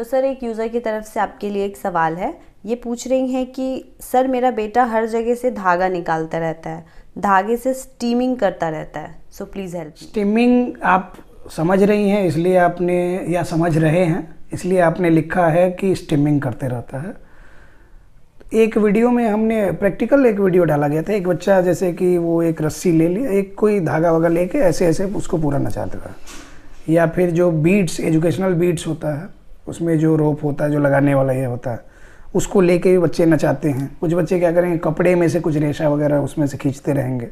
तो सर एक यूज़र की तरफ से आपके लिए एक सवाल है। ये पूछ रही हैं कि सर मेरा बेटा हर जगह से धागा निकालता रहता है, धागे से स्टीमिंग करता रहता है, so please help me. Steaming आप समझ रही हैं इसलिए आपने, या समझ रहे हैं इसलिए आपने लिखा है कि स्टीमिंग करते रहता है। एक वीडियो में हमने प्रैक्टिकल एक वीडियो डाला गया था। एक बच्चा जैसे कि वो एक रस्सी ले लिया, एक कोई धागा वगैरह लेके ऐसे ऐसे उसको पूरा नचाता था, या फिर जो बीड्स, एजुकेशनल बीड्स होता है उसमें जो रोप होता है जो लगाने वाला ये होता है, उसको लेके भी बच्चे नचाते हैं। कुछ बच्चे क्या करेंगे, कपड़े में से कुछ रेशा वगैरह उसमें से खींचते रहेंगे।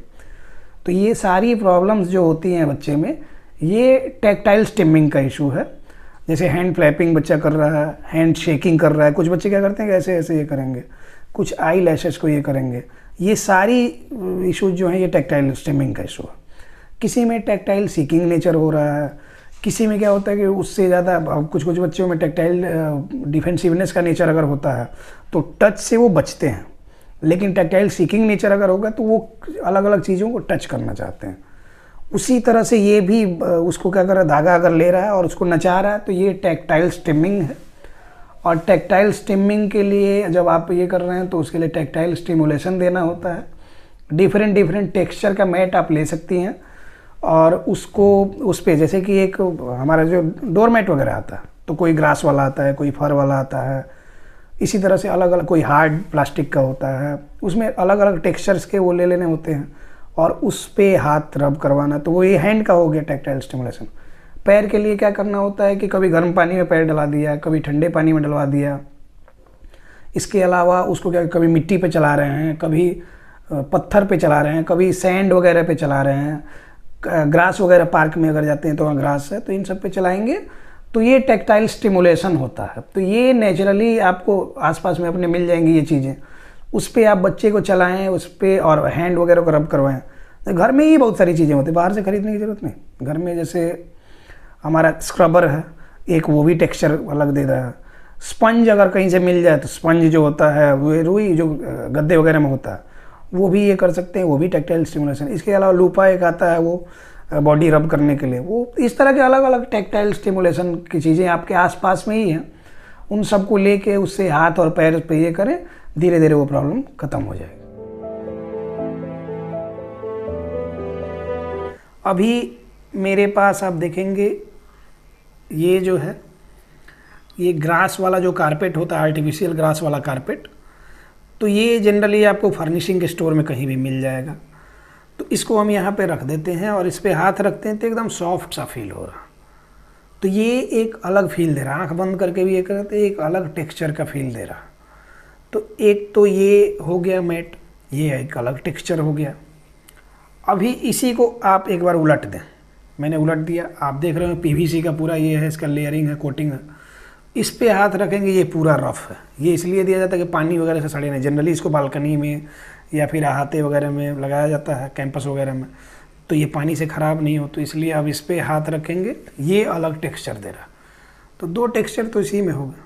तो ये सारी प्रॉब्लम्स जो होती हैं बच्चे में, ये टैक्टाइल स्टिमिंग का इशू है। जैसे हैंड फ्लैपिंग बच्चा कर रहा है, हैंड शेकिंग कर रहा है, कुछ बच्चे क्या करते हैं कि ऐसे ऐसे ये करेंगे, कुछ आई लैशेस को ये करेंगे। ये सारी इशूज जो हैं ये टैक्टाइल स्टिमिंग का इशू है। किसी में टैक्टाइल सीकिंग नेचर हो रहा है, किसी में क्या होता है कि उससे ज़्यादा कुछ कुछ बच्चों में टैक्टाइल डिफेंसिवनेस का नेचर अगर होता है तो टच से वो बचते हैं, लेकिन टैक्टाइल सीकिंग नेचर अगर होगा तो वो अलग अलग चीज़ों को टच करना चाहते हैं। उसी तरह से ये भी उसको क्या कर रहा है, धागा अगर ले रहा है और उसको नचा रहा है तो ये टैक्टाइल स्टिमिंग है। और टैक्टाइल स्टिमिंग के लिए जब आप ये कर रहे हैं तो उसके लिए टैक्टाइल स्टिमुलेशन देना होता है। डिफरेंट डिफरेंट टेक्सचर का मैट आप ले सकती हैं और उसको उस पर, जैसे कि एक हमारा जो डोर मैट वगैरह आता है तो कोई ग्रास वाला आता है, कोई फर वाला आता है, इसी तरह से अलग अलग, कोई हार्ड प्लास्टिक का होता है, उसमें अलग अलग टेक्सचर्स के वो ले लेने होते हैं और उस पे हाथ रब करवाना। तो वो ये हैंड का हो गया टैक्टाइल स्टिमुलेशन। पैर के लिए क्या करना होता है कि कभी गर्म पानी में पैर डला दिया, कभी ठंडे पानी में डलवा दिया। इसके अलावा उसको क्या, कभी मिट्टी पे चला रहे हैं, कभी पत्थर पे चला रहे हैं, कभी सैंड वगैरह पे चला रहे हैं, ग्रास वगैरह पार्क में अगर जाते हैं तो वहाँ ग्रास है तो इन सब पे चलाएंगे तो ये टैक्टाइल स्टिमुलेशन होता है। तो ये नेचुरली आपको आसपास में अपने मिल जाएंगी ये चीज़ें। उस पर आप बच्चे को चलाएं, उस पर और हैंड वगैरह को रब करवाएं। तो घर में ही बहुत सारी चीज़ें होती हैं, बाहर से खरीदने की ज़रूरत नहीं। घर में जैसे हमारा स्क्रबर है एक, वो भी टेक्सचर अलग दे रहा है। स्पंज अगर कहीं से मिल जाए तो स्पंज जो होता है वो रुई जो गद्दे वगैरह में होता है वो भी ये कर सकते हैं, वो भी टैक्टाइल स्टिमुलेशन। इसके अलावा लूपा एक आता है वो बॉडी रब करने के लिए। वो इस तरह के अलग अलग टैक्टाइल स्टिमुलेशन की चीज़ें आपके आसपास में ही हैं। उन सबको लेके उससे हाथ और पैर पे ये करें, धीरे धीरे वो प्रॉब्लम ख़त्म हो जाएगी। अभी मेरे पास आप देखेंगे ये जो है, ये ग्रास वाला जो कारपेट होता है, आर्टिफिशियल ग्रास वाला कारपेट, तो ये जनरली आपको फर्निशिंग के स्टोर में कहीं भी मिल जाएगा। तो इसको हम यहाँ पे रख देते हैं और इस पर हाथ रखते हैं तो एकदम सॉफ्ट सा फील हो रहा। तो ये एक अलग फील दे रहा, आँख बंद करके भी ये करते एक अलग टेक्सचर का फील दे रहा। तो एक तो ये हो गया मैट, ये एक अलग टेक्सचर हो गया। अभी इसी को आप एक बार उलट दें। मैंने उलट दिया, आप देख रहे हो पीवीसी का पूरा ये है, इसका लेयरिंग है, कोटिंग है। इस पे हाथ रखेंगे, ये पूरा रफ है। ये इसलिए दिया जाता है कि पानी वगैरह से सड़े नहीं। जनरली इसको बालकनी में या फिर अहाते वगैरह में लगाया जाता है, कैंपस वगैरह में, तो ये पानी से ख़राब नहीं हो। तो इसलिए अब इस पे हाथ रखेंगे, ये अलग टेक्सचर दे रहा। तो दो टेक्सचर तो इसी में होगा।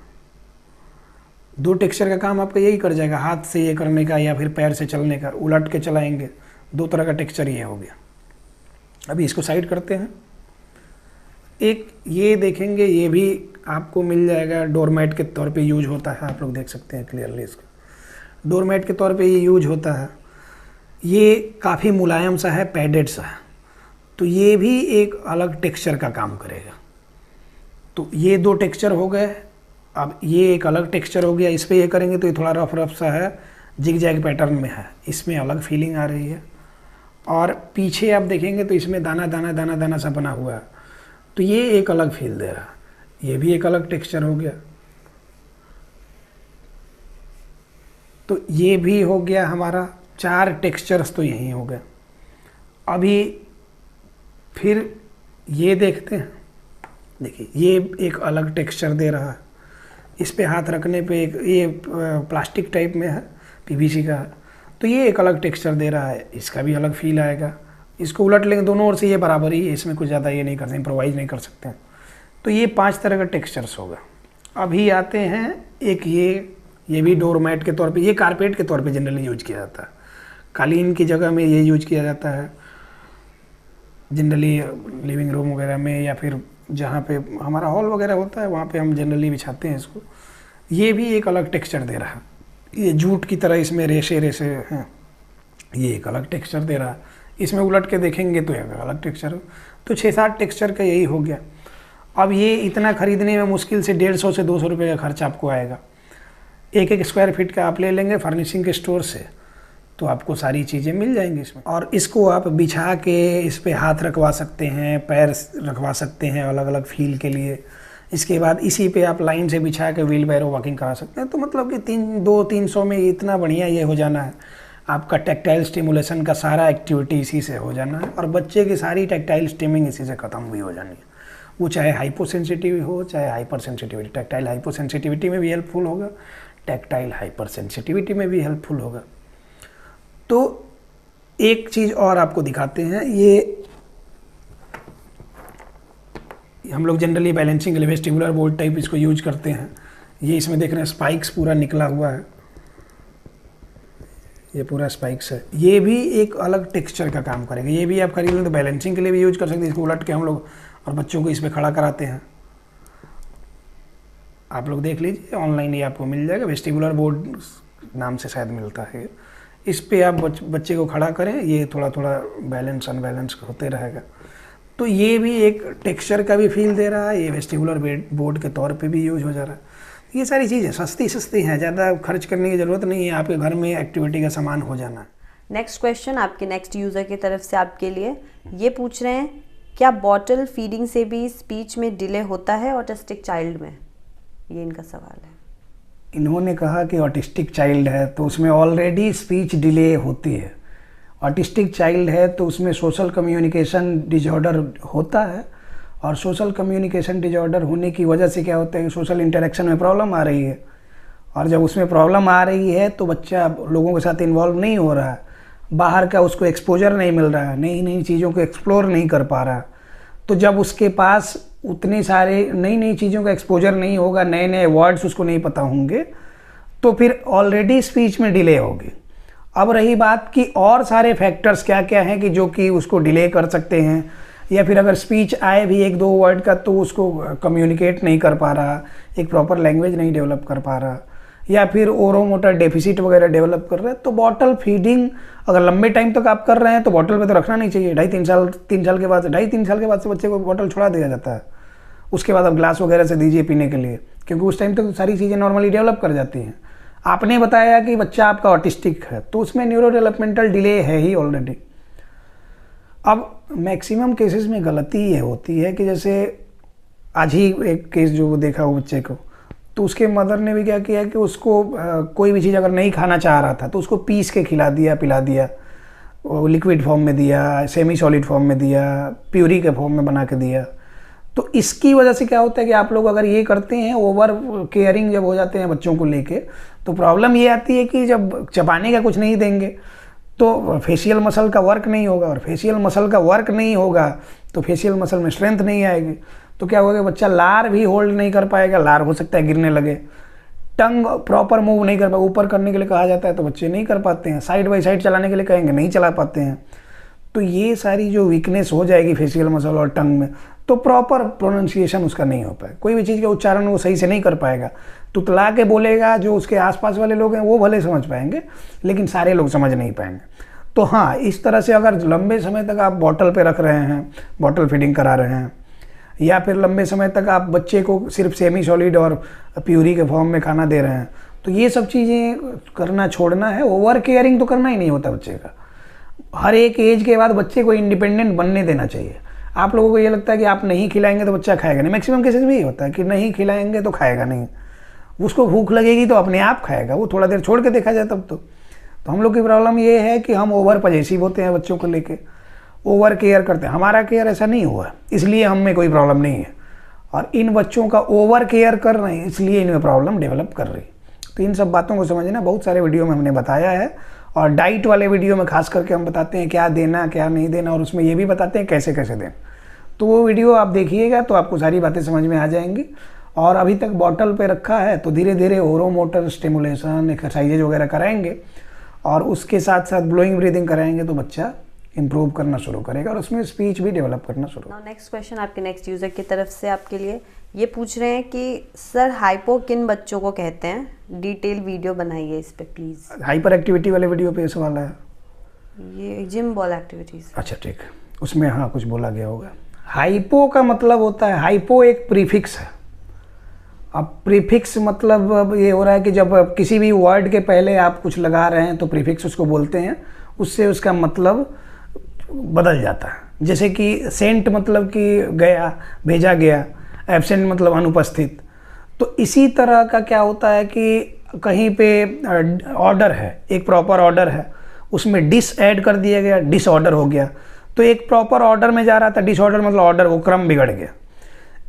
दो टेक्सचर का काम आपका यही कर जाएगा, हाथ से ये करने का या फिर पैर से चलने का, उलट के चलाएंगे, दो तरह का टेक्सचर ये हो गया। अभी इसको साइड करते हैं। एक ये देखेंगे, ये भी आपको मिल जाएगा, डोरमैट के तौर पे यूज होता है। आप लोग देख सकते हैं क्लियरली इसको, डोरमैट के तौर पे ये यूज होता है। ये काफ़ी मुलायम सा है, पैडेड सा है, तो ये भी एक अलग टेक्सचर का काम करेगा। तो ये दो टेक्सचर हो गए। अब ये एक अलग टेक्सचर हो गया, इस पर ये करेंगे तो ये थोड़ा रफ रफ सा है, जिग जैग पैटर्न में है, इसमें अलग फीलिंग आ रही है। और पीछे आप देखेंगे तो इसमें दाना दाना दाना दाना सा बना हुआ है, तो ये एक अलग फील दे रहा है। ये भी एक अलग टेक्सचर हो गया। तो ये भी हो गया हमारा, 4 टेक्सचर्स तो यही हो गए। अभी फिर ये देखते हैं, देखिए ये एक अलग टेक्सचर दे रहा है। इस पे हाथ रखने पे एक ये प्लास्टिक टाइप में है, पीवीसी का है, तो ये एक अलग टेक्सचर दे रहा है। इसका भी अलग फील आएगा। इसको उलट लेंगे, दोनों ओर से ये बराबर ही है, इसमें कुछ ज़्यादा ये नहीं कर सकते, इम्प्रोवाइज़ नहीं कर सकते। तो ये 5 तरह का टेक्सचर्स होगा। अभी आते हैं एक ये भी डोरमैट के तौर पे, ये कारपेट के तौर पे जनरली यूज किया जाता है। कालीन की जगह में ये यूज किया जाता है जनरली, लिविंग रूम वगैरह में, या फिर जहाँ पे हमारा हॉल वगैरह होता है वहाँ पे हम जनरली बिछाते हैं इसको। ये भी एक अलग टेक्सचर दे रहा है, ये जूट की तरह इसमें रेशे रेशे हैं, ये एक अलग टेक्सचर दे रहा है। इसमें उलट के देखेंगे तो एक अलग टेक्सचर। तो 6-7 टेक्सचर का यही हो गया। अब ये इतना ख़रीदने में मुश्किल से 150 से 200 रुपये का खर्च आपको आएगा। 1-1 स्क्वायर फीट का आप ले लेंगे फर्निशिंग के स्टोर से, तो आपको सारी चीज़ें मिल जाएंगी इसमें। और इसको आप बिछा के इस पर हाथ रखवा सकते हैं, पैर रखवा सकते हैं अलग अलग फील के लिए। इसके बाद इसी पे आप लाइन से बिछा के व्हील बैरो वॉकिंग करा सकते हैं। तो मतलब कि 200-300 में इतना बढ़िया ये हो जाना है। आपका टैक्टाइल स्टिमुलेशन का सारा एक्टिविटी इसी से हो जाना है, और बच्चे की सारी टैक्टाइल स्टिमिंग इसी से ख़त्म भी हो जानी है। वो चाहे हाइपोसेंसिटिव हो चाहे हाइपर सेंसिटिविटी। टैक्टाइल हाइपोसेंसिटिविटी में भी हेल्पफुल होगा, टैक्टाइल हाइपर सेंसिटिविटी में भी हेल्पफुल होगा। तो एक चीज़ और आपको दिखाते हैं, ये हम लोग जनरली बैलेंसिंग के लिए वेस्टिबुलर बोल्ट टाइप इसको यूज करते हैं। ये इसमें देख रहे हैं स्पाइक्स पूरा निकला हुआ है, ये पूरा स्पाइक्स है। ये भी एक अलग टेक्सचर का काम करेगा। ये भी आप खरीद लें तो बैलेंसिंग के लिए भी यूज कर सकते हैं। इसको उलट के हम लोग और बच्चों को इस पर खड़ा कराते हैं। आप लोग देख लीजिए ऑनलाइन, ये आपको मिल जाएगा, वेस्टिबुलर बोर्ड नाम से शायद मिलता है। इस पे आप बच्चे को खड़ा करें, ये थोड़ा थोड़ा बैलेंस अनबैलेंस होते रहेगा। तो ये भी एक टेक्सचर का भी फील दे रहा है, ये वेस्टिबुलर बोर्ड के तौर पे भी यूज हो जा रहा है। ये सारी चीज़ें सस्ती हैं, ज़्यादा खर्च करने की ज़रूरत नहीं है, आपके घर में एक्टिविटी का सामान हो जाना है। नेक्स्ट क्वेश्चन आपके नेक्स्ट यूज़र की तरफ से आपके लिए ये पूछ रहे हैं, क्या बॉटल फीडिंग से भी स्पीच में डिले होता है ऑटिस्टिक चाइल्ड में? ये इनका सवाल है। इन्होंने कहा कि ऑटिस्टिक चाइल्ड है तो उसमें ऑलरेडी स्पीच डिले होती है। ऑटिस्टिक चाइल्ड है तो उसमें सोशल कम्युनिकेशन डिसऑर्डर होता है, और सोशल कम्युनिकेशन डिसऑर्डर होने की वजह से क्या होता है कि सोशल इंटरेक्शन में प्रॉब्लम आ रही है, और जब उसमें प्रॉब्लम आ रही है तो बच्चा लोगों के साथ इन्वॉल्व नहीं हो रहा है, बाहर का उसको एक्सपोजर नहीं मिल रहा है, नई नई चीज़ों को एक्सप्लोर नहीं कर पा रहा। तो जब उसके पास उतने सारे नई नई चीज़ों का एक्सपोजर नहीं होगा, नए नए वर्ड्स उसको नहीं पता होंगे, तो फिर ऑलरेडी स्पीच में डिले होगी। अब रही बात कि और सारे फैक्टर्स क्या क्या हैं कि जो कि उसको डिले कर सकते हैं, या फिर अगर स्पीच आए भी 1-2 वर्ड का तो उसको कम्युनिकेट नहीं कर पा रहा, एक प्रॉपर लैंग्वेज नहीं डेवलप कर पा रहा, या फिर ओरोमोटर डेफिसिट वगैरह डेवलप कर रहे हैं। तो बॉटल फीडिंग अगर लंबे टाइम तक आप कर रहे हैं तो बॉटल पे तो रखना नहीं चाहिए। 2.5-3 साल के बाद, 2.5-3 साल के बाद से बच्चे को बॉटल छुड़ा दिया जाता है। उसके बाद आप ग्लास वगैरह से दीजिए पीने के लिए, क्योंकि उस टाइम तक तो सारी चीज़ें नॉर्मली डेवलप कर जाती हैं। आपने बताया कि बच्चा आपका ऑटिस्टिक है, तो उसमें न्यूरो डेवलपमेंटल डिले है ही ऑलरेडी। अब मैक्सिमम केसेस में गलती ये होती है कि जैसे आज ही एक केस जो देखा वो बच्चे को, तो उसके मदर ने भी क्या किया कि उसको कोई भी चीज़ अगर नहीं खाना चाह रहा था तो उसको पीस के खिला दिया, पिला दिया, लिक्विड फॉर्म में दिया, सेमी सॉलिड फॉर्म में दिया, प्यूरी के फॉर्म में बना के दिया। तो इसकी वजह से क्या होता है कि आप लोग अगर ये करते हैं, ओवर केयरिंग जब हो जाते हैं बच्चों को लेके, तो प्रॉब्लम ये आती है कि जब चबाने का कुछ नहीं देंगे तो फेशियल मसल का वर्क नहीं होगा, और फेशियल मसल का वर्क नहीं होगा तो फेशियल मसल में स्ट्रेंथ नहीं आएगी। तो क्या होगा, बच्चा लार भी होल्ड नहीं कर पाएगा, लार हो सकता है गिरने लगे। टंग प्रॉपर मूव नहीं कर पाएगा, ऊपर करने के लिए कहा जाता है तो बच्चे नहीं कर पाते हैं, साइड बाई साइड चलाने के लिए कहेंगे नहीं चला पाते हैं। तो ये सारी जो वीकनेस हो जाएगी फेशियल मसल और टंग में, तो प्रॉपर प्रोनाउंसिएशन उसका नहीं हो पाएगा, कोई भी चीज़ का उच्चारण वो सही से नहीं कर पाएगा। तुतला के बोलेगा, जो उसके आसपास वाले लोग हैं वो भले समझ पाएंगे, लेकिन सारे लोग समझ नहीं पाएंगे। तो हाँ, इस तरह से अगर लंबे समय तक आप बॉटल पे रख रहे हैं, बॉटल फीडिंग करा रहे हैं, या फिर लंबे समय तक आप बच्चे को सिर्फ सेमी सॉलिड और प्यूरी के फॉर्म में खाना दे रहे हैं, तो ये सब चीज़ें करना छोड़ना है। ओवर केयरिंग तो करना ही नहीं होता बच्चे का। हर एक एज के बाद बच्चे को इंडिपेंडेंट बनने देना चाहिए। आप लोगों को ये लगता है कि आप नहीं खिलाएंगे तो बच्चा खाएगा नहीं, मैक्सिमम केसेस में ये होता है कि नहीं खिलाएंगे तो खाएगा नहीं, उसको भूख लगेगी तो अपने आप खाएगा, वो थोड़ा देर छोड़ के देखा जाए तब। तो हम लोग की प्रॉब्लम ये है कि हम ओवर पजेसिव होते हैं बच्चों को लेके, ओवर केयर करते हैं। हमारा केयर ऐसा नहीं हुआ, इसलिए हम में कोई प्रॉब्लम नहीं है, और इन बच्चों का ओवर केयर कर रहे हैं इसलिए इनमें प्रॉब्लम डेवलप कर रही है। तो इन सब बातों को समझना बहुत सारे वीडियो में हमने बताया है, और डाइट वाले वीडियो में खास करके हम बताते हैं क्या देना क्या नहीं देना, और उसमें ये भी बताते हैं कैसे कैसे दें। तो वो वीडियो आप देखिएगा तो आपको सारी बातें समझ में आ जाएंगी। और अभी तक बॉटल पे रखा है तो धीरे धीरे ओरोमोटर स्टिमुलेशन, एक्सरसाइजेज वगैरह कराएंगे, और उसके साथ साथ ब्लोइंग ब्रीदिंग कराएंगे तो बच्चा इम्प्रूव करना शुरू करेगा और उसमें स्पीच भी डेवलप करना शुरू। नाउ नेक्स्ट क्वेश्चन आपके नेक्स्ट यूज़र की तरफ से आपके लिए ये पूछ रहे हैं कि सर हाइपो किन बच्चों को कहते हैं, डिटेल वीडियो बनाइए इस पे प्लीज़। हाइपर एक्टिविटी वाले वीडियो पे ये सवाल है, ये जिम बॉल एक्टिविटीज़। अच्छा ठीक, उसमें हाँ कुछ बोला गया होगा। हाइपो का मतलब होता है, हाइपो एक प्रीफिक्स है। अब प्रीफिक्स मतलब अब ये हो रहा है कि जब किसी भी वर्ड के पहले आप कुछ लगा रहे हैं तो प्रीफिक्स उसको बोलते हैं, उससे उसका मतलब बदल जाता है। जैसे कि सेंट मतलब कि गया, भेजा गया, एब्सेंट मतलब अनुपस्थित। तो इसी तरह का क्या होता है कि कहीं पे ऑर्डर है, एक प्रॉपर ऑर्डर है, उसमें डिस ऐड कर दिया गया, डिसऑर्डर हो गया। तो एक प्रॉपर ऑर्डर में जा रहा था, डिसऑर्डर मतलब ऑर्डर, वो क्रम बिगड़ गया।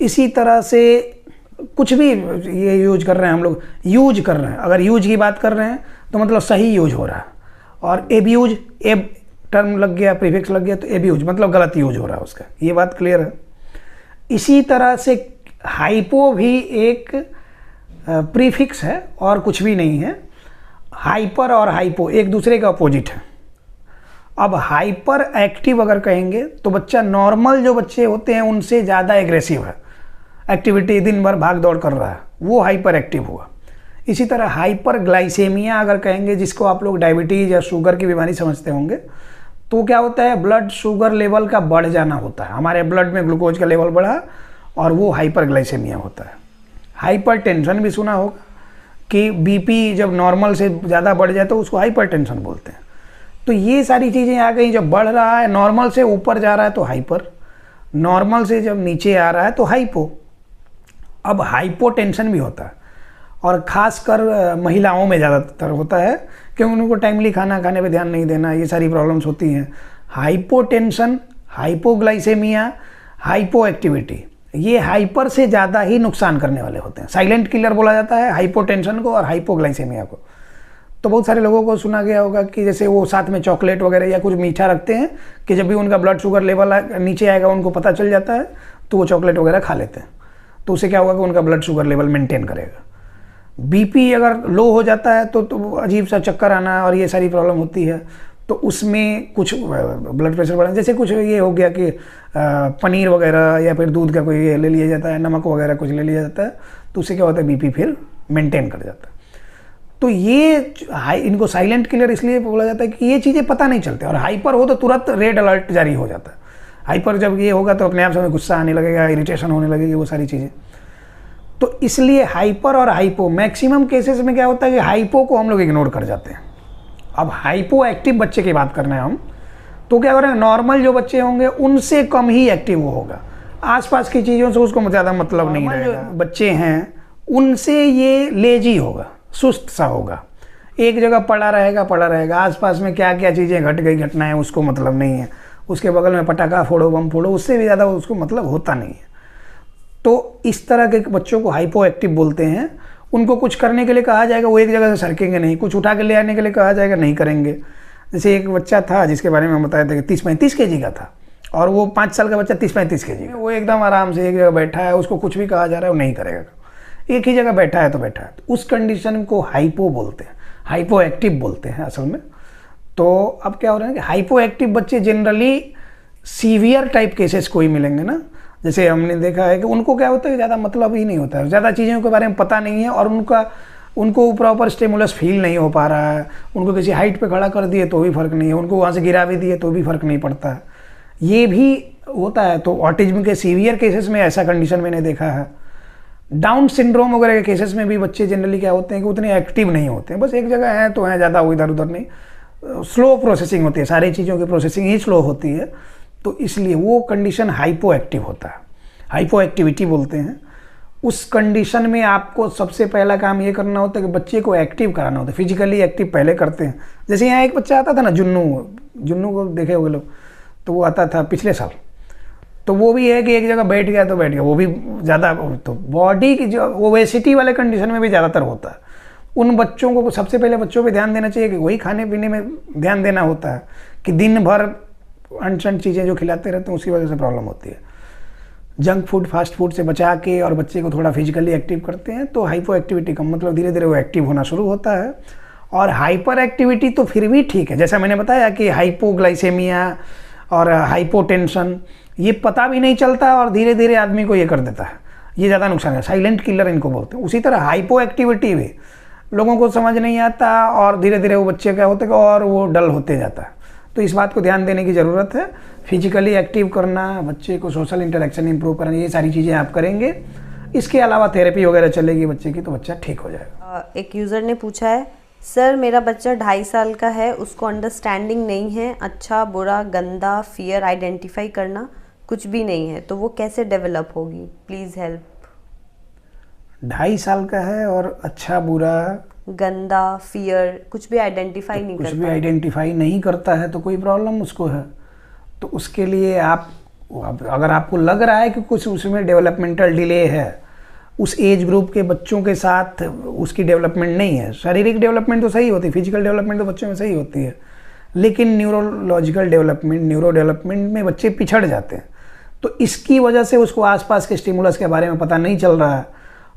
इसी तरह से कुछ भी ये यूज कर रहे हैं हम लोग, यूज कर रहे हैं, अगर यूज की बात कर रहे हैं तो मतलब सही यूज हो रहा है। और एब्यूज, एब टर्म लग गया, प्रीफिक्स लग गया तो एब्यूज मतलब गलत यूज हो रहा है उसका, ये बात क्लियर है। इसी तरह से हाइपो भी एक प्रीफिक्स है और कुछ भी नहीं है। हाइपर और हाइपो एक दूसरे का अपोजिट है। अब हाइपर एक्टिव अगर कहेंगे तो बच्चा नॉर्मल जो बच्चे होते हैं उनसे ज़्यादा एग्रेसिव है, एक्टिविटी दिन भर भाग दौड़ कर रहा है, वो हाइपर एक्टिव हुआ। इसी तरह हाइपर ग्लाइसेमिया अगर कहेंगे, जिसको आप लोग डायबिटीज़ या शुगर की बीमारी समझते होंगे, तो क्या होता है, ब्लड शुगर लेवल का बढ़ जाना होता है, हमारे ब्लड में ग्लूकोज का लेवल बढ़ा और वो हाइपर ग्लाइसेमिया होता है। हाइपर टेंशन भी सुना होगा कि बीपी जब नॉर्मल से ज़्यादा बढ़ जाए तो उसको हाइपर टेंशन बोलते हैं। तो ये सारी चीज़ें आ गई, जब बढ़ रहा है नॉर्मल से ऊपर जा रहा है तो हाइपर, नॉर्मल से जब नीचे आ रहा है तो हाइपो। अब हाइपो टेंशन भी होता है और ख़ासकर महिलाओं में ज़्यादातर होता है क्योंकि उनको टाइमली खाना खाने पे ध्यान नहीं देना, ये सारी प्रॉब्लम्स होती हैं। Hypotension, hypoglycaemia, hypoactivity, ये हाइपर से ज़्यादा ही नुकसान करने वाले होते हैं। साइलेंट किलर बोला जाता है हाइपोटेंशन को और हाइपोग्लाइसेमिया को। तो बहुत सारे लोगों को सुना गया होगा कि जैसे वो साथ में चॉकलेट वगैरह या कुछ मीठा रखते हैं कि जब भी उनका ब्लड शुगर लेवल नीचे आएगा उनको पता चल जाता है तो वो चॉकलेट वगैरह खा लेते हैं। तो उससे क्या होगा कि उनका ब्लड शुगर लेवल मेंटेन करेगा। बीपी अगर लो हो जाता है तो अजीब सा चक्कर आना और ये सारी प्रॉब्लम होती है। तो उसमें कुछ ब्लड प्रेशर बढ़ना, जैसे कुछ ये हो गया कि पनीर वगैरह या फिर दूध का कोई ये ले लिया जाता है, नमक वगैरह कुछ ले लिया जाता है, तो उससे क्या होता है बीपी फिर मेंटेन कर जाता है। तो ये इनको साइलेंट किलर इसलिए बोला जाता है कि ये चीज़ें पता नहीं चलती। और हाइपर हो तो तुरंत रेड अलर्ट जारी हो जाता है। हाइपर जब ये होगा तो अपने आप से गुस्सा आने लगेगा, इरिटेशन होने लगेगी, वो सारी चीज़ें। तो इसलिए हाइपर और हाइपो, मैक्सिमम केसेस में क्या होता है कि हाइपो को हम लोग इग्नोर कर जाते हैं। अब हाइपो एक्टिव बच्चे की बात करना है हम, तो क्या करेंगे, नॉर्मल जो बच्चे होंगे उनसे कम ही एक्टिव वो होगा, आसपास की चीज़ों से उसको ज़्यादा मतलब नहीं रहेगा। जो बच्चे हैं उनसे ये लेजी होगा, सुस्त सा होगा, एक जगह पड़ा रहेगा, आसपास में क्या क्या चीज़ें घट गई घटनाएं उसको मतलब नहीं है, उसके बगल में पटाखा फोड़ो बम फोड़ो उससे भी ज़्यादा उसको मतलब होता नहीं है। तो इस तरह के बच्चों को हाइपो एक्टिव बोलते हैं। उनको कुछ करने के लिए कहा जाएगा वो एक जगह से सरकेंगे नहीं, कुछ उठा के ले आने के लिए कहा जाएगा नहीं करेंगे। जैसे एक बच्चा था जिसके बारे में हम बताए थे कि 30-35 kg का था और वो 5 साल का बच्चा 30-35 kg का, वो एकदम आराम से एक जगह बैठा है, उसको कुछ भी कहा जा रहा है वो नहीं करेगा, एक ही जगह बैठा है तो बैठा है। तो उस कंडीशन को हाइपो बोलते हैं, हाइपो एक्टिव बोलते हैं असल में। तो अब क्या हो रहा है कि हाइपो एक्टिव बच्चे जनरली सीवियर टाइप केसेस कोई मिलेंगे ना, जैसे हमने देखा है कि उनको क्या होता है ज़्यादा मतलब ही नहीं होता है, ज़्यादा चीज़ों के बारे में पता नहीं है और उनको प्रॉपर स्टिमुलस फील नहीं हो पा रहा है। उनको किसी हाइट पे खड़ा कर दिए तो भी फ़र्क नहीं है, उनको वहाँ से गिरा भी दिए तो भी फ़र्क नहीं पड़ता है, ये भी होता है। तो ऑटिज्म के सीवियर केसेस में ऐसा कंडीशन मैंने देखा है। डाउन सिंड्रोम वगैरह के केसेस में भी बच्चे जनरली क्या होते हैं कि उतने एक्टिव नहीं होते हैं, बस एक जगह हैं तो हैं, ज़्यादा इधर उधर नहीं, स्लो प्रोसेसिंग होती है, सारी चीज़ों की प्रोसेसिंग ही स्लो होती है। तो इसलिए वो कंडीशन हाइपो एक्टिव होता है, हाइपो एक्टिविटी बोलते हैं। उस कंडीशन में आपको सबसे पहला काम ये करना होता है कि बच्चे को एक्टिव कराना होता है, फिजिकली एक्टिव पहले करते हैं। जैसे यहाँ एक बच्चा आता था ना, जुन्नू को देखे होंगे लोग, तो वो आता था पिछले साल, तो वो भी है कि एक जगह बैठ गया तो बैठ गया, वो भी ज़्यादा, तो बॉडी की जो ओबेसिटी वाले कंडीशन में भी ज़्यादातर होता है। उन बच्चों को सबसे पहले बच्चों पे ध्यान देना चाहिए कि वही खाने पीने में ध्यान देना होता है कि दिन भर अनसन चीज़ें जो खिलाते रहते हैं उसकी वजह से प्रॉब्लम होती है। जंक फूड फास्ट फूड से बचा के और बच्चे को थोड़ा फिजिकली एक्टिव करते हैं तो हाइपो एक्टिविटी कम, मतलब धीरे धीरे वो एक्टिव होना शुरू होता है और हाइपर एक्टिविटी तो फिर भी ठीक है, जैसा मैंने बताया कि हाइपोग्लाइसेमिया और हाइपोटेंशन ये पता भी नहीं चलता और धीरे धीरे आदमी को ये कर देता है, ये ज़्यादा नुकसान है, साइलेंट किलर इनको बोलते हैं। उसी तरह हाइपो एक्टिविटी भी लोगों को समझ नहीं आता और धीरे धीरे वो बच्चे क्या होते हैं और वो डल होते जाता है। तो इस बात को ध्यान देने की ज़रूरत है। फिजिकली एक्टिव करना, बच्चे को सोशल इंटरेक्शन इंप्रूव करना, ये सारी चीज़ें आप करेंगे। इसके अलावा थेरेपी वगैरह चलेगी बच्चे की तो बच्चा ठीक हो जाएगा। एक यूज़र ने पूछा है, सर मेरा बच्चा 2.5 साल का है, उसको अंडरस्टैंडिंग नहीं है, अच्छा बुरा गंदा फियर आइडेंटिफाई करना कुछ भी नहीं है, तो वो कैसे डेवलप होगी, प्लीज़ हेल्प। 2.5 साल का है और अच्छा बुरा गंदा फियर कुछ भी आइडेंटिफाई नहीं करता, कुछ भी आइडेंटिफाई नहीं करता है तो कोई प्रॉब्लम उसको है। तो उसके लिए आप अगर आपको लग रहा है कि कुछ उसमें डेवलपमेंटल डिले है, उस एज ग्रुप के बच्चों के साथ उसकी डेवलपमेंट नहीं है। शारीरिक डेवलपमेंट तो सही होती है, फिजिकल डेवलपमेंट तो बच्चों में सही होती है, लेकिन न्यूरोलॉजिकल डेवलपमेंट, न्यूरो डेवलपमेंट में बच्चे पिछड़ जाते हैं। तो इसकी वजह से उसको आसपास के स्टिमुलस के बारे में पता नहीं चल रहा है।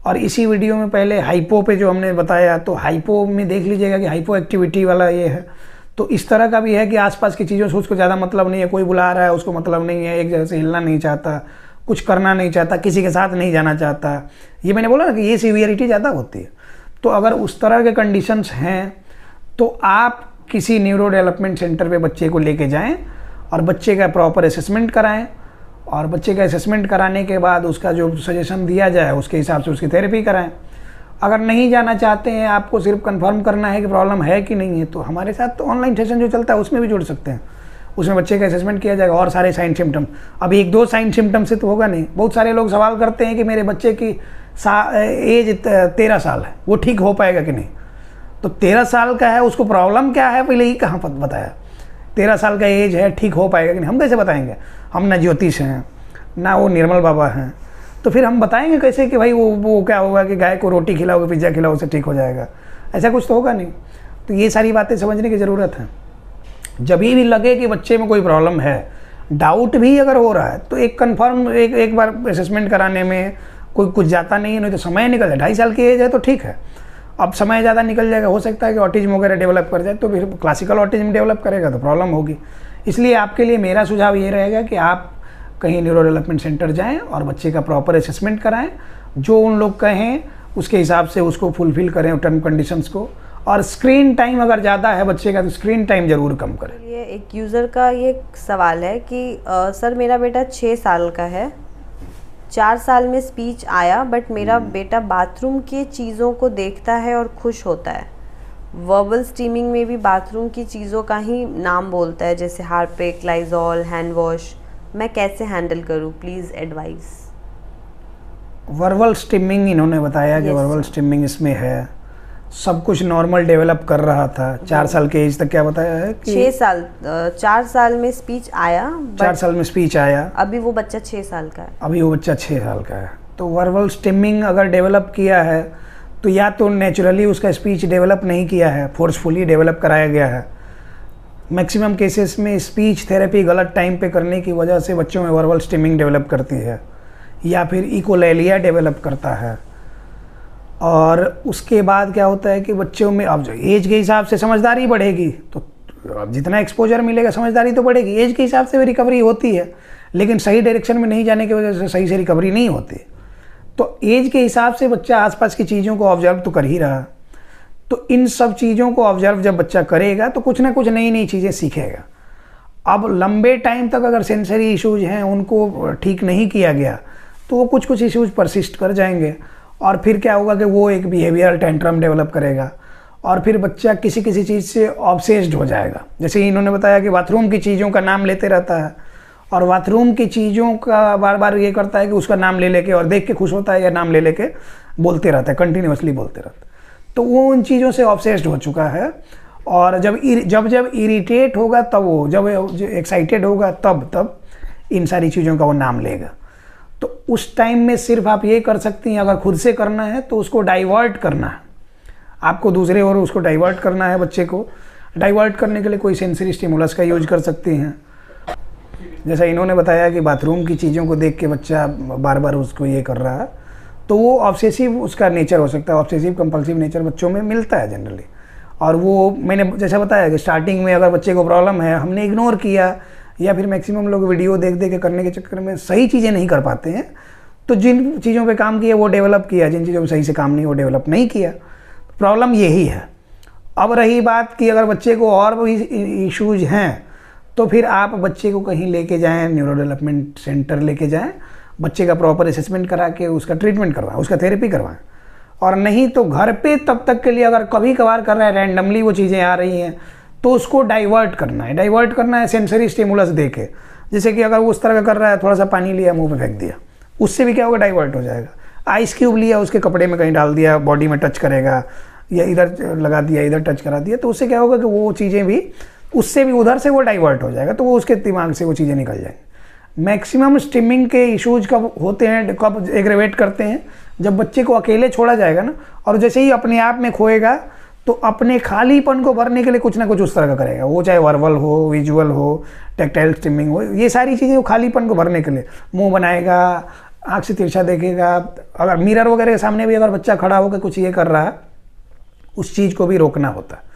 और इसी वीडियो में पहले हाइपो पे जो हमने बताया, तो हाइपो में देख लीजिएगा कि हाइपो एक्टिविटी वाला ये है। तो इस तरह का भी है कि आसपास की चीज़ों से उसको ज़्यादा मतलब नहीं है, कोई बुला रहा है उसको मतलब नहीं है, एक जगह से हिलना नहीं चाहता, कुछ करना नहीं चाहता, किसी के साथ नहीं जाना चाहता। ये मैंने बोला ना कि ये सीवियरिटी ज़्यादा होती है। तो अगर उस तरह के कंडीशंस हैं तो आप किसी न्यूरो डेवलपमेंट सेंटर पे बच्चे को लेके जाएं और बच्चे का प्रॉपर असेसमेंट कराएं, और बच्चे का असेसमेंट कराने के बाद उसका जो सजेशन दिया जाए उसके हिसाब से उसकी थेरेपी कराएं। अगर नहीं जाना चाहते हैं, आपको सिर्फ कंफर्म करना है कि प्रॉब्लम है कि नहीं है, तो हमारे साथ तो ऑनलाइन सेशन जो चलता है उसमें भी जुड़ सकते हैं। उसमें बच्चे का असेसमेंट किया जाएगा और सारे साइन सिम्टम। अब 1-2 साइन सिम्टम से तो होगा नहीं। बहुत सारे लोग सवाल करते हैं कि मेरे बच्चे की एज 13 साल है, वो ठीक हो पाएगा कि नहीं। तो 13 साल का है, उसको प्रॉब्लम क्या है पहले ही कहाँ बताया। 13 साल का एज है, ठीक हो पाएगा कि नहीं, हम कैसे बताएंगे। हम ना ज्योतिष हैं ना वो निर्मल बाबा हैं, तो फिर हम बताएंगे कैसे कि भाई वो क्या होगा कि गाय को रोटी खिलाओगे, पिज्ज़ा खिलाओ, उससे ठीक हो जाएगा, ऐसा कुछ तो होगा नहीं। तो ये सारी बातें समझने की ज़रूरत है। जब भी लगे कि बच्चे में कोई प्रॉब्लम है, डाउट भी अगर हो रहा है, तो एक कंफर्म एक बार असेसमेंट कराने में कोई कुछ जाता नहीं है। नहीं तो समय निकल जाए, 2.5 साल की एज है तो ठीक है, अब समय ज़्यादा निकल जाएगा, हो सकता है कि ऑटिज्म वगैरह डेवलप कर जाए, तो फिर क्लासिकल ऑटिज्म डेवलप करेगा तो प्रॉब्लम होगी। इसलिए आपके लिए मेरा सुझाव ये रहेगा कि आप कहीं न्यूरो डेवलपमेंट सेंटर जाएं और बच्चे का प्रॉपर असेसमेंट कराएं, जो उन लोग कहें उसके हिसाब से उसको फुलफिल करें टर्म कंडीशंस को। और स्क्रीन टाइम अगर ज़्यादा है बच्चे का तो स्क्रीन टाइम ज़रूर कम करें। ये एक यूज़र का ये सवाल है कि सर मेरा बेटा 6 साल का है, 4 साल में स्पीच आया, बट मेरा बेटा बाथरूम की चीज़ों को देखता है और खुश होता है। वर्बल स्टीमिंग में भी बाथरूम की चीज़ों का ही नाम बोलता है, जैसे हार्पिक, लाइजॉल, हैंड वॉश। मैं कैसे हैंडल करूं, प्लीज़ एडवाइस। वर्बल स्टिमिंग इन्होंने बताया कि वर्बल स्टिमिंग इसमें है। सब कुछ नॉर्मल डेवलप कर रहा था 4 साल के एज तक। क्या बताया है कि 6 साल 4 साल में स्पीच आया, 4 साल में स्पीच आया, अभी वो बच्चा 6 साल का है। अभी वो बच्चा 6 साल का है। तो वर्बल स्टिमिंग अगर डेवलप किया है तो या तो नेचुरली उसका स्पीच डेवलप नहीं किया है, फोर्सफुली डेवलप कराया गया है। मैक्सिमम केसेस में स्पीच थेरेपी गलत टाइम पे करने की वजह से बच्चों में वर्बल स्टिमिंग डेवलप करती है, या फिर इकोलेलिया डेवलप करता है। और उसके बाद क्या होता है कि बच्चों में अब जो एज के हिसाब से समझदारी बढ़ेगी, तो अब जितना एक्सपोजर मिलेगा समझदारी तो बढ़ेगी। एज के हिसाब से भी रिकवरी होती है, लेकिन सही डायरेक्शन में नहीं जाने की वजह से सही से रिकवरी नहीं होती। तो एज के हिसाब से बच्चा आसपास की चीज़ों को ऑब्जर्व तो कर ही रहा। तो इन सब चीज़ों को ऑब्जर्व जब बच्चा करेगा तो कुछ ना कुछ नई नई चीज़ें सीखेगा। अब लंबे टाइम तक अगर सेंसरी इश्यूज हैं उनको ठीक नहीं किया गया तो वो कुछ कुछ इश्यूज परसिस्ट कर जाएंगे, और फिर क्या होगा कि वो एक बिहेवियरल टेंट्रम डेवलप करेगा, और फिर बच्चा किसी किसी चीज़ से ऑब्सेस्ड हो जाएगा। जैसे इन्होंने बताया कि बाथरूम की चीज़ों का नाम लेते रहता है, और बाथरूम की चीज़ों का बार बार ये करता है कि उसका नाम ले लेके और देख के खुश होता है, या नाम ले लेके बोलते रहता है, कंटिन्यूसली बोलते रहता है। तो वो उन चीज़ों से ऑब्सेस्ड हो चुका है, और जब इरिटेट होगा तब वो, जब एक्साइटेड होगा तब इन सारी चीज़ों का वो नाम लेगा। तो उस टाइम में सिर्फ आप ये कर सकती हैं, अगर खुद से करना है तो उसको डाइवर्ट करना है, आपको दूसरे और उसको डाइवर्ट करना है। बच्चे को डाइवर्ट करने के लिए कोई सेंसरी स्टिमुलस का यूज कर सकती हैं। जैसा इन्होंने बताया कि बाथरूम की चीज़ों को देख के बच्चा बार बार उसको ये कर रहा है, तो वो ऑब्सेसिव उसका नेचर हो सकता है। ऑब्सेसिव कंपल्सिव नेचर बच्चों में मिलता है जनरली, और वो मैंने जैसा बताया कि स्टार्टिंग में अगर बच्चे को प्रॉब्लम है, हमने इग्नोर किया या फिर मैक्सिमम लोग वीडियो देख देख के करने के चक्कर में सही चीज़ें नहीं कर पाते हैं। तो जिन चीज़ों पे काम किया वो डेवलप किया, जिन चीज़ों पे सही से काम नहीं वो डेवलप नहीं किया। प्रॉब्लम यही है। अब रही बात कि अगर बच्चे को और भी इश्यूज हैं तो फिर आप बच्चे को कहीं लेके जाएं, न्यूरो डेवलपमेंट सेंटर लेके जाएं, बच्चे का प्रॉपर असेसमेंट करा के उसका ट्रीटमेंट करवाएं, उसका थेरेपी करवाएं। और नहीं तो घर पे तब तक के लिए अगर कभी कभार कर रहा है, रैंडमली वो चीज़ें आ रही हैं, तो उसको डाइवर्ट करना है सेंसरी स्टिमुलस दे के। जैसे कि अगर वो उस तरह का कर रहा है, थोड़ा सा पानी लिया मुंह में फेंक दिया, उससे भी क्या होगा, डाइवर्ट हो जाएगा। आइस क्यूब लिया, उसके कपड़े में कहीं डाल दिया, बॉडी में टच करेगा, या इधर लगा दिया, इधर टच करा दिया, तो उससे क्या होगा कि वो चीज़ें भी उससे भी उधर से वो डाइवर्ट हो जाएगा, तो वो उसके दिमाग से वो चीज़ें निकल जाएंगी। मैक्सिमम स्टिमिंग के इश्यूज कब होते हैं, कब एग्रेवेट करते हैं, जब बच्चे को अकेले छोड़ा जाएगा ना, और जैसे ही अपने आप में खोएगा तो अपने खालीपन को भरने के लिए कुछ ना कुछ उस तरह का करेगा। वो चाहे वर्बल हो, विजुअल हो, टैक्टाइल स्टिमिंग हो, ये सारी चीज़ें वो खालीपन को भरने के लिए मुंह बनाएगा, आँख से तिरछा देखेगा। अगर मिरर वगैरह के सामने भी अगर बच्चा खड़ा होकर कुछ ये कर रहा है, उस चीज़ को भी रोकना होता है।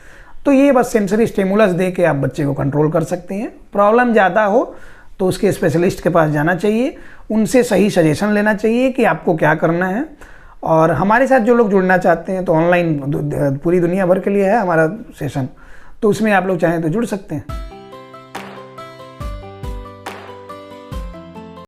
तो ये बस सेंसरी स्टिमुलस दे के आप बच्चे को कंट्रोल कर सकते हैं। प्रॉब्लम ज़्यादा हो तो उसके स्पेशलिस्ट के पास जाना चाहिए, उनसे सही सजेशन लेना चाहिए कि आपको क्या करना है। और हमारे साथ जो लोग जुड़ना चाहते हैं तो ऑनलाइन पूरी दुनिया भर के लिए है हमारा सेशन, तो उसमें आप लोग चाहें तो जुड़ सकते हैं।